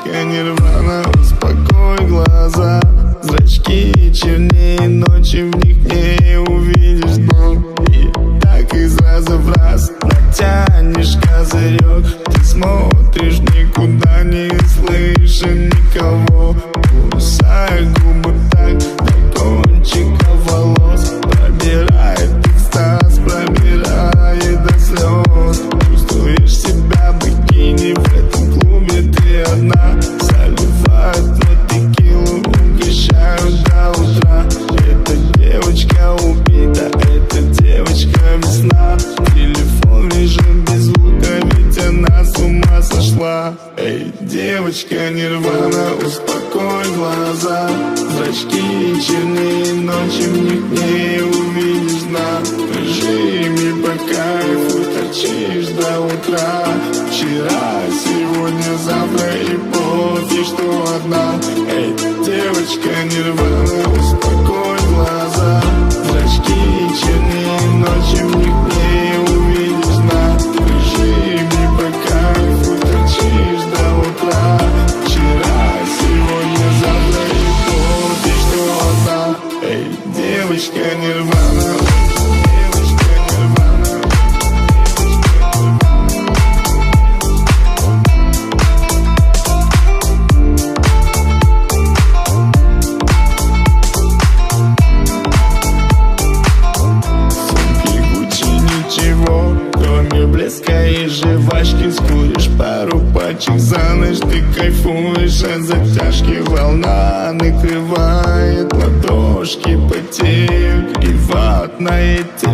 девочка нирвана, успокой глаза. Зрачки чернее ночи, в них не увидишь дно. И так из раза в раз натянешь козырек. Ты смотришь никуда, не слыша никого. Кусая губы так до кончика волос. Пробирает экстаз, пробирает до слез. Чувствуешь себя бикини, в этом клубе ты одна. Заливают на текилу, угощают до утра. Эта девочка убита, эта девочка весна. Телефон лежит без звука, ведь она с ума сошла. Эй, девочка нирвана, успокой глаза. Зрачки чернее ночи, в них не увидишь дна. В режиме по кайфу торчишь до утра. Вчера, сегодня, завтра и пофиг, что одна. Эй, девочка нирвана, успокой глаза. Зрачки чернее ночи, в них не увидишь дна. В режиме по кайфу торчишь до утра. Вчера, сегодня, завтра и пофиг, что одна. Эй, девочка нирвана. Блеска и жвачки, скуришь пару пачек за ночь. Ты кайфуешь от затяжки, волна накрывает ладошки, потеют и ватное тело.